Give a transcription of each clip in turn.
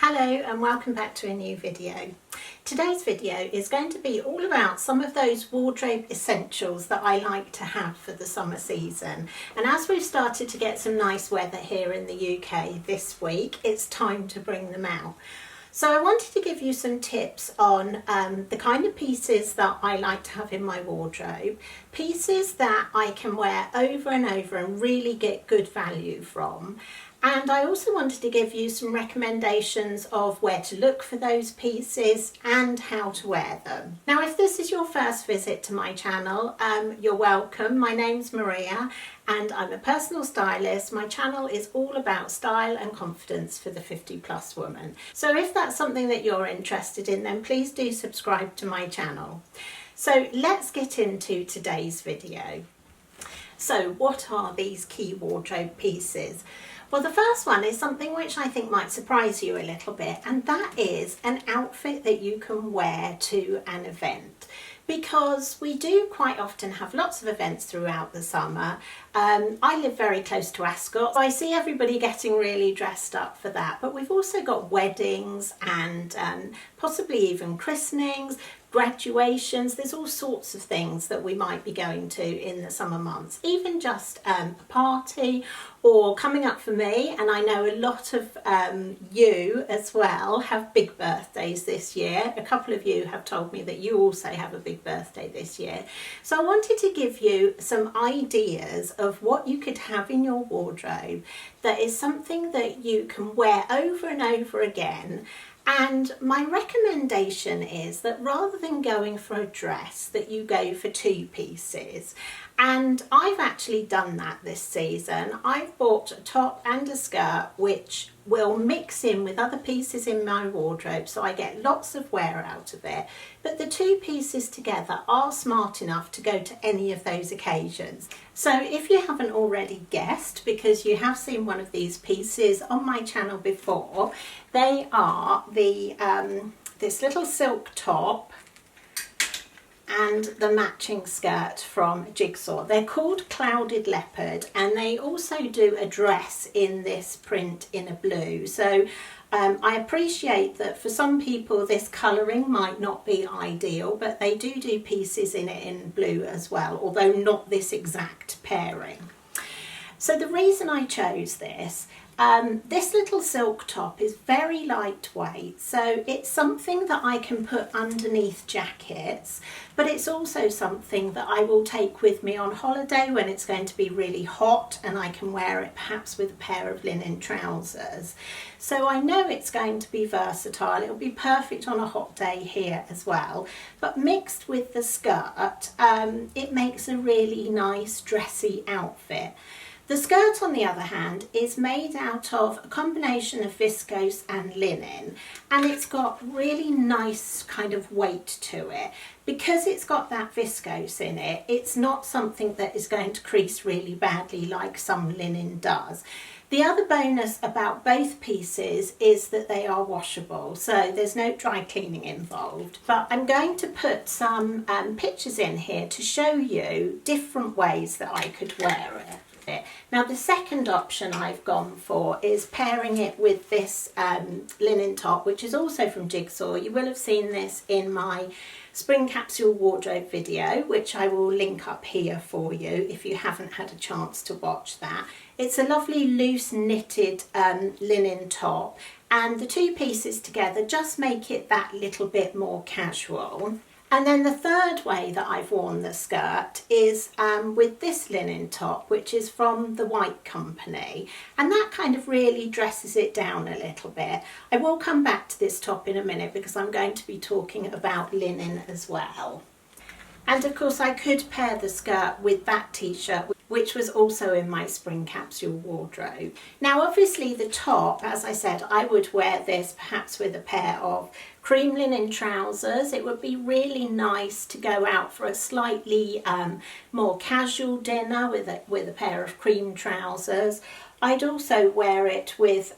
Hello and welcome back to a new video. Today's video is going to be all about some of those wardrobe essentials that I like to have for the summer season. And as we've started to get some nice weather here in the UK this week, it's time to bring them out. So I wanted to give you some tips on the kind of pieces that I like to have in my wardrobe, pieces that I can wear over and over and really get good value from. And I also wanted to give you some recommendations of where to look for those pieces and how to wear them. Now, if this is your first visit to my channel, you're welcome. My name's Maria and I'm a personal stylist. My channel is all about style and confidence for the 50+ woman. So if that's something that you're interested in, then please do subscribe to my channel. So let's get into today's video. So what are these key wardrobe pieces? Well, the first one is something which I think might surprise you a little bit, and that is an outfit that you can wear to an event. Because we do quite often have lots of events throughout the summer. I live very close to Ascot, so I see everybody getting really dressed up for that. But we've also got weddings and possibly even christenings, graduations. There's all sorts of things that we might be going to in the summer months. Even just a party or coming up for me, and I know a lot of you as well have big birthdays this year. A couple of you have told me that you also have a big birthday this year. So I wanted to give you some ideas of what you could have in your wardrobe that is something that you can wear over and over again. And my recommendation is that rather than going for a dress, that you go for two pieces. And I've actually done that this season. I've bought a top and a skirt which will mix in with other pieces in my wardrobe, so I get lots of wear out of it. But the two pieces together are smart enough to go to any of those occasions. So if you haven't already guessed, because you have seen one of these pieces on my channel before, they are the this little silk top and the matching skirt from Jigsaw. They're called Clouded Leopard, and they also do a dress in this print in a blue. So I appreciate that for some people this colouring might not be ideal, but they do pieces in it in blue as well, although not this exact pairing. So the reason I chose this little silk top is very lightweight, so it's something that I can put underneath jackets, but it's also something that I will take with me on holiday when it's going to be really hot, and I can wear it perhaps with a pair of linen trousers. So I know it's going to be versatile. It'll be perfect on a hot day here as well, but mixed with the skirt, it makes a really nice dressy outfit. The skirt, on the other hand, is made out of a combination of viscose and linen, and it's got really nice kind of weight to it. Because it's got that viscose in it, it's not something that is going to crease really badly like some linen does. The other bonus about both pieces is that they are washable, so there's no dry cleaning involved. But I'm going to put some pictures in here to show you different ways that I could wear it. Now, the second option I've gone for is pairing it with this linen top, which is also from Jigsaw. You will have seen this in my spring capsule wardrobe video, which I will link up here for you if you haven't had a chance to watch that. It's a lovely loose knitted linen top, and the two pieces together just make it that little bit more casual. And then the third way that I've worn the skirt is with this linen top, which is from the White Company, and that kind of really dresses it down a little bit. I will come back to this top in a minute because I'm going to be talking about linen as well. And of course I could pair the skirt with that t-shirt, which was also in my spring capsule wardrobe. Now obviously the top, as I said, I would wear this perhaps with a pair of cream linen trousers. It would be really nice to go out for a slightly more casual dinner with a pair of cream trousers. I'd also wear it with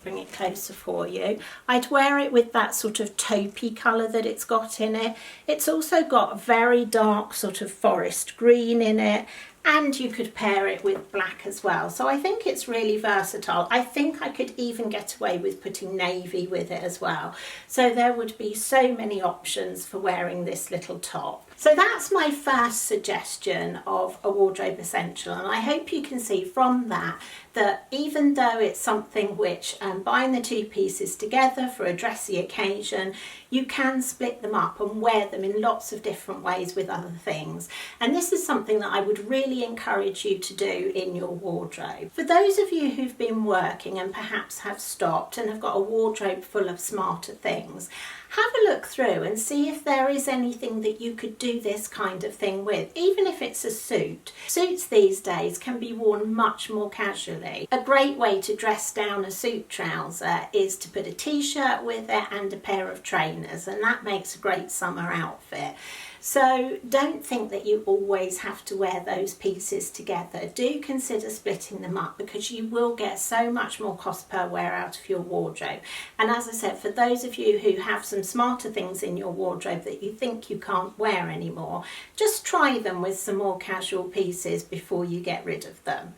bring it closer for you. I'd wear it with that sort of taupey colour that it's got in it. It's also got very dark sort of forest green in it, and you could pair it with black as well. So I think it's really versatile. I think I could even get away with putting navy with it as well. So there would be so many options for wearing this little top. So that's my first suggestion of a wardrobe essential, and I hope you can see from that that even though it's something which buying the two pieces together for a dressy occasion, you can split them up and wear them in lots of different ways with other things. And this is something that I would really encourage you to do in your wardrobe. For those of you who've been working and perhaps have stopped and have got a wardrobe full of smarter things, have a look through and see if there is anything that you could do this kind of thing with, even if it's a suit. Suits these days can be worn much more casually. A great way to dress down a suit trouser is to put a t-shirt with it and a pair of trainers, and that makes a great summer outfit. So don't think that you always have to wear those pieces together. Do consider splitting them up, because you will get so much more cost per wear out of your wardrobe. And as I said, for those of you who have some smarter things in your wardrobe that you think you can't wear anymore, just try them with some more casual pieces before you get rid of them.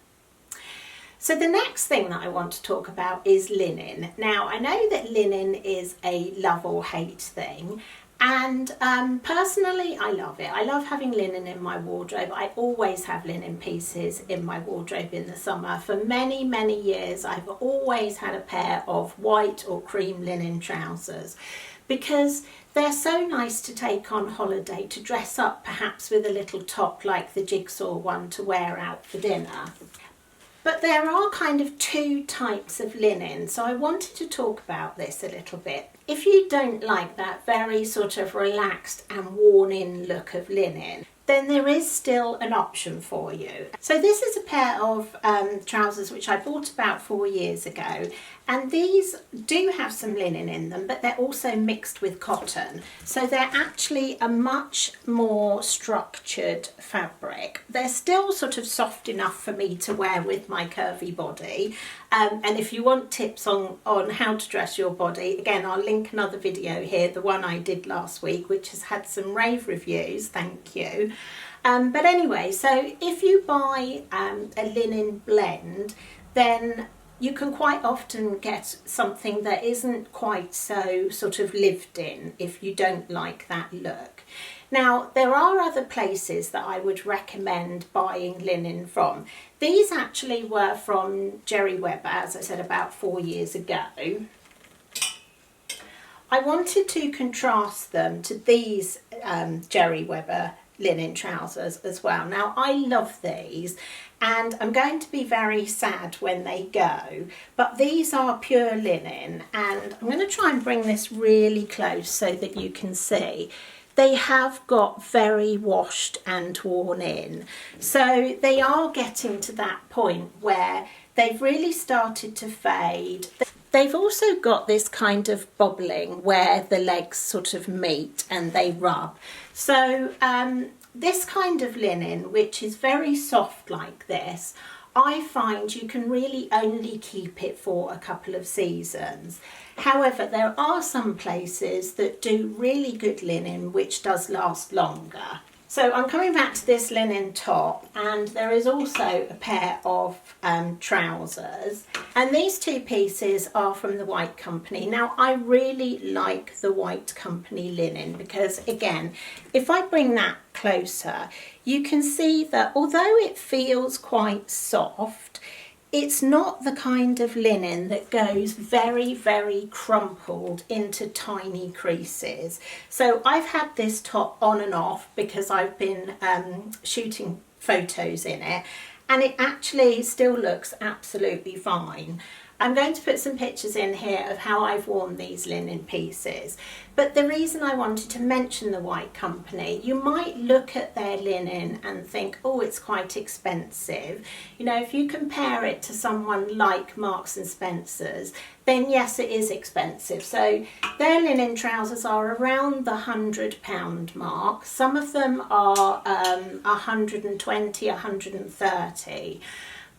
So the next thing that I want to talk about is linen. Now, I know that linen is a love or hate thing. And personally, I love it. I love having linen in my wardrobe. I always have linen pieces in my wardrobe in the summer. For many, many years, I've always had a pair of white or cream linen trousers, because they're so nice to take on holiday, to dress up perhaps with a little top like the jigsaw one to wear out for dinner. But there are kind of two types of linen, so I wanted to talk about this a little bit. If you don't like that very sort of relaxed and worn-in look of linen, then there is still an option for you. So this is a pair of trousers which I bought about 4 years ago, and these do have some linen in them, but they're also mixed with cotton. So they're actually a much more structured fabric. They're still sort of soft enough for me to wear with my curvy body. And if you want tips on how to dress your body, again, I'll link another video here, the one I did last week, which has had some rave reviews, thank you. But anyway, so if you buy a linen blend, then you can quite often get something that isn't quite so sort of lived in if you don't like that look. Now, there are other places that I would recommend buying linen from. These actually were from Jerry Webber, as I said, about 4 years ago. I wanted to contrast them to these Jerry Webber linen trousers as well. Now, I love these, and I'm going to be very sad when they go, but these are pure linen, and I'm going to try and bring this really close so that you can see. They have got very washed and worn in, so they are getting to that point where they've really started to fade. They've also got this kind of bobbling where the legs sort of meet and they rub. So this kind of linen, which is very soft like this, I find you can really only keep it for a couple of seasons. However, there are some places that do really good linen which does last longer. So I'm coming back to this linen top, and there is also a pair of trousers, and these two pieces are from the White Company. Now, I really like the White Company linen because, again, if I bring that closer, you can see that although it feels quite soft, it's not the kind of linen that goes very, very crumpled into tiny creases. So I've had this top on and off because I've been shooting photos in it, and it actually still looks absolutely fine. I'm going to put some pictures in here of how I've worn these linen pieces. But the reason I wanted to mention the White Company, you might look at their linen and think, oh, it's quite expensive. You know, if you compare it to someone like Marks and Spencer's, then yes, it is expensive. So their linen trousers are around the £100 mark. Some of them are 120, 130.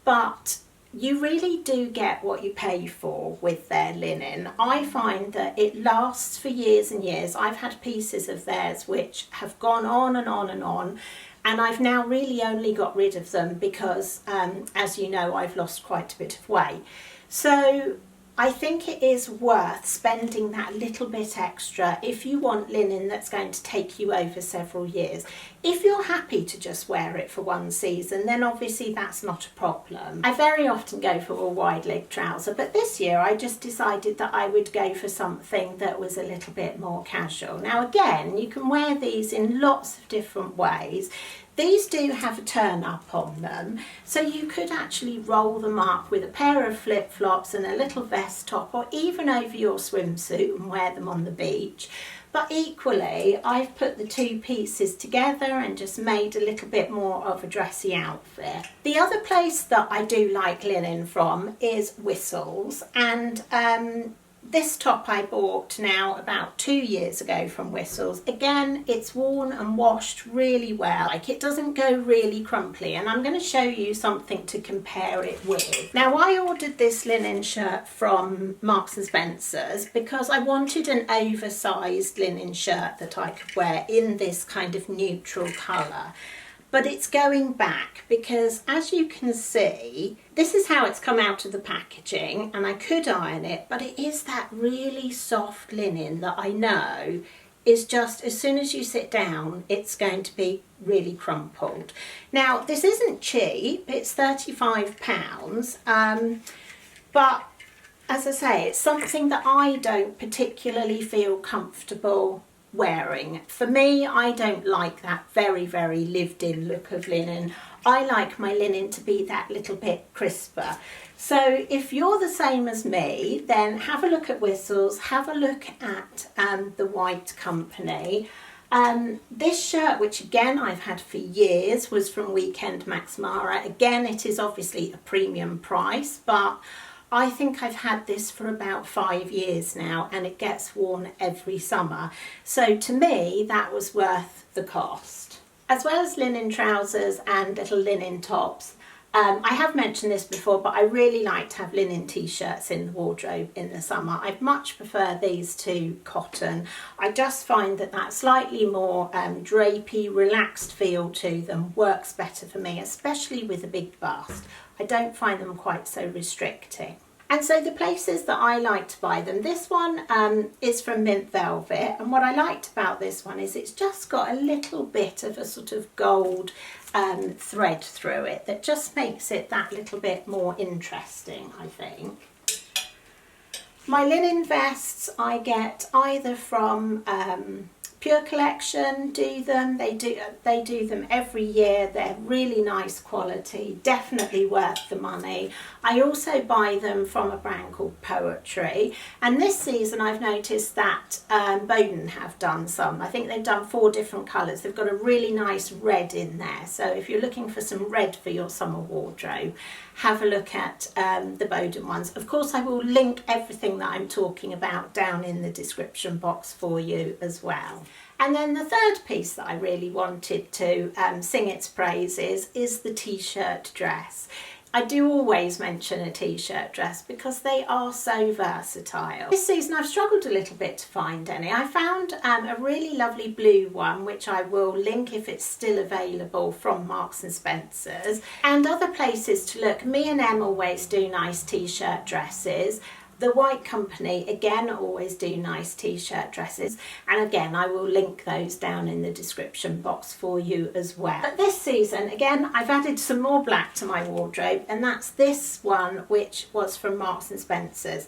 But you really do get what you pay for with their linen. I find that it lasts for years and years. I've had pieces of theirs which have gone on and on and on, and I've now really only got rid of them because, as you know, I've lost quite a bit of weight. So I think it is worth spending that little bit extra if you want linen that's going to take you over several years. If you're happy to just wear it for one season, then obviously that's not a problem. I very often go for a wide leg trouser, but this year I just decided that I would go for something that was a little bit more casual. Now again, you can wear these in lots of different ways. These do have a turn up on them, so you could actually roll them up with a pair of flip-flops and a little vest top, or even over your swimsuit and wear them on the beach. But equally, I've put the two pieces together and just made a little bit more of a dressy outfit. The other place that I do like linen from is Whistles, and this top I bought now about 2 years ago from Whistles. Again, it's worn and washed really well. Like, it doesn't go really crumply, and I'm going to show you something to compare it with. Now, I ordered this linen shirt from Marks and Spencer's because I wanted an oversized linen shirt that I could wear in this kind of neutral colour. But it's going back because, as you can see, this is how it's come out of the packaging, and I could iron it, but it is that really soft linen that I know is just, as soon as you sit down, it's going to be really crumpled. Now, this isn't cheap, it's £35, but as I say, it's something that I don't particularly feel comfortable wearing. For me, I don't like that very, very lived-in look of linen. I like my linen to be that little bit crisper. So if you're the same as me, then have a look at Whistles, have a look at the White Company. This shirt, which again I've had for years, was from Weekend Max Mara. Again, it is obviously a premium price, but I think I've had this for about 5 years now, and it gets worn every summer. So to me, that was worth the cost. As well as linen trousers and little linen tops, I have mentioned this before, but I really like to have linen t-shirts in the wardrobe in the summer. I much prefer these to cotton. I just find that that slightly more drapey, relaxed feel to them works better for me, especially with a big bust. I don't find them quite so restricting. And so the places that I like to buy them, this one is from Mint Velvet, and what I liked about this one is it's just got a little bit of a sort of gold thread through it that just makes it that little bit more interesting, I think. My linen vests I get either from Pure Collection, they do them every year. They're really nice quality, definitely worth the money. I also buy them from a brand called Poetry, and this season I've noticed that Boden have done some. I think they've done 4 different colours. They've got a really nice red in there, so if you're looking for some red for your summer wardrobe, have a look at the Boden ones. Of course, I will link everything that I'm talking about down in the description box for you as well. And then the third piece that I really wanted to sing its praises is the t-shirt dress. I do always mention a t-shirt dress because they are so versatile. This season I've struggled a little bit to find any. I found a really lovely blue one, which I will link if it's still available, from Marks and Spencer's. And other places to look, me and Em always do nice t-shirt dresses. The White Company, again, always do nice t-shirt dresses, and again I will link those down in the description box for you as well. But this season, again, I've added some more black to my wardrobe, and that's this one, which was from Marks and Spencer's.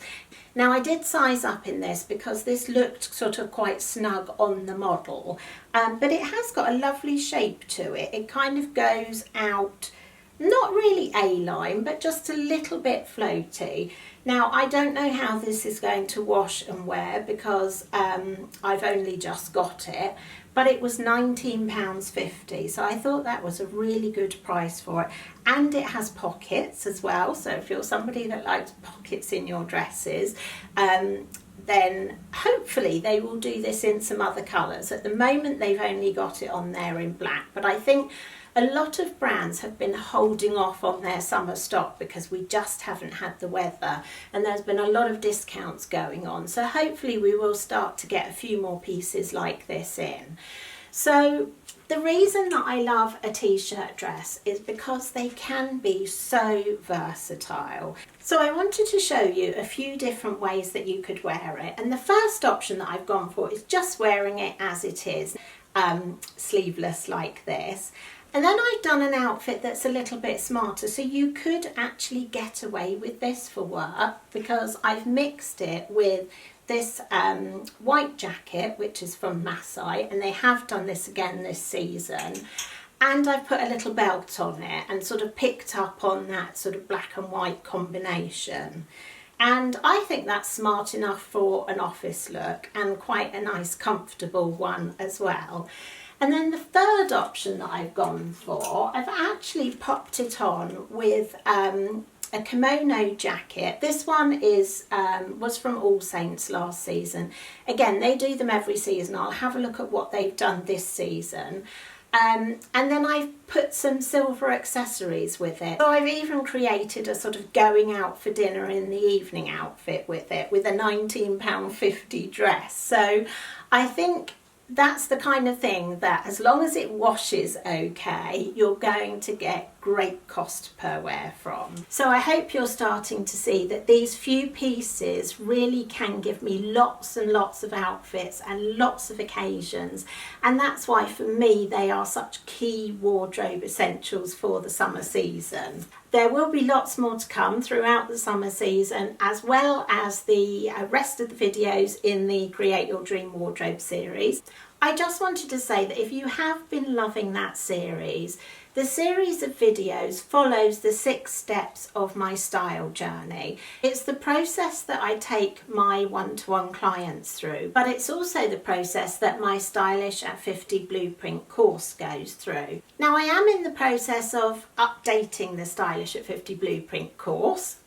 Now, I did size up in this because this looked sort of quite snug on the model, but it has got a lovely shape to it. It kind of goes out, not really A-line, but just a little bit floaty. Now, I don't know how this is going to wash and wear because I've only just got it, but it was £19.50, so I thought that was a really good price for it. And it has pockets as well, so if you're somebody that likes pockets in your dresses, then hopefully they will do this in some other colours. At the moment, they've only got it on there in black, but I think A lot of brands have been holding off on their summer stock because we just haven't had the weather, and there's been a lot of discounts going on. So hopefully we will start to get a few more pieces like this in. So the reason that I love a t-shirt dress is because they can be so versatile. So I wanted to show you a few different ways that you could wear it. And the first option that I've gone for is just wearing it as it is, sleeveless like this. And then I've done an outfit that's a little bit smarter, so you could actually get away with this for work, because I've mixed it with this white jacket, which is from Masai, and they have done this again this season, and I've put a little belt on it and sort of picked up on that sort of black and white combination. And I think that's smart enough for an office look, and quite a nice comfortable one as well. And then the third option that I've gone for, I've actually popped it on with a kimono jacket. This one is was from All Saints last season. Again, they do them every season. I'll have a look at what they've done this season. And then I've put some silver accessories with it. So I've even created a sort of going out for dinner in the evening outfit with it, with a £19.50 dress. So I think that's the kind of thing that, as long as it washes okay, you're going to get great cost per wear from. So I hope you're starting to see that these few pieces really can give me lots and lots of outfits and lots of occasions, and that's why for me they are such key wardrobe essentials for the summer season. There will be lots more to come throughout the summer season, as well as the rest of the videos in the Create Your Dream Wardrobe series. I just wanted to say that if you have been loving that series, the series of videos follows the 6 steps of my style journey. It's the process that I take my one-to-one clients through, but it's also the process that my Stylish at 50 Blueprint course goes through. Now, I am in the process of updating the Stylish at 50 Blueprint course,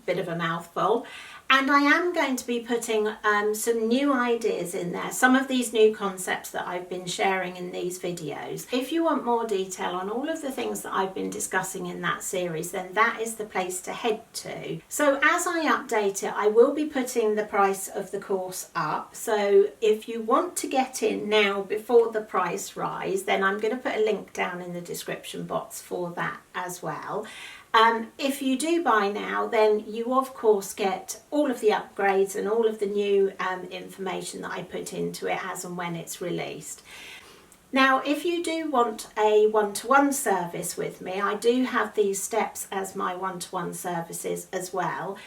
bit of a mouthful, and I am going to be putting some new ideas in there, some of these new concepts that I've been sharing in these videos. If you want more detail on all of the things that I've been discussing in that series, then that is the place to head to. So as I update it, I will be putting the price of the course up. So if you want to get in now before the price rise, then I'm going to put a link down in the description box for that as well. If you do buy now, then you of course get all of the upgrades and all of the new information that I put into it as and when it's released. Now, if you do want a one-to-one service with me, I do have these steps as my one-to-one services as well.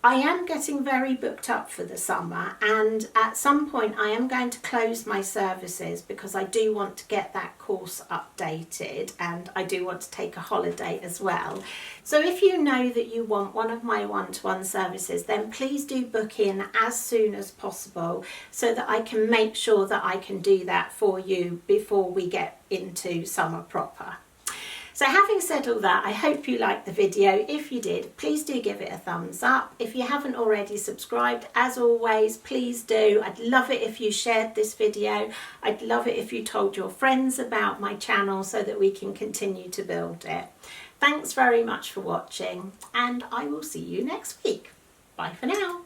I am getting very booked up for the summer, and at some point I am going to close my services because I do want to get that course updated, and I do want to take a holiday as well. So if you know that you want one of my one-to-one services, then please do book in as soon as possible so that I can make sure that I can do that for you before we get into summer proper. So having said all that, I hope you liked the video. If you did, please do give it a thumbs up. If you haven't already subscribed, as always, please do. I'd love it if you shared this video. I'd love it if you told your friends about my channel so that we can continue to build it. Thanks very much for watching, and I will see you next week. Bye for now.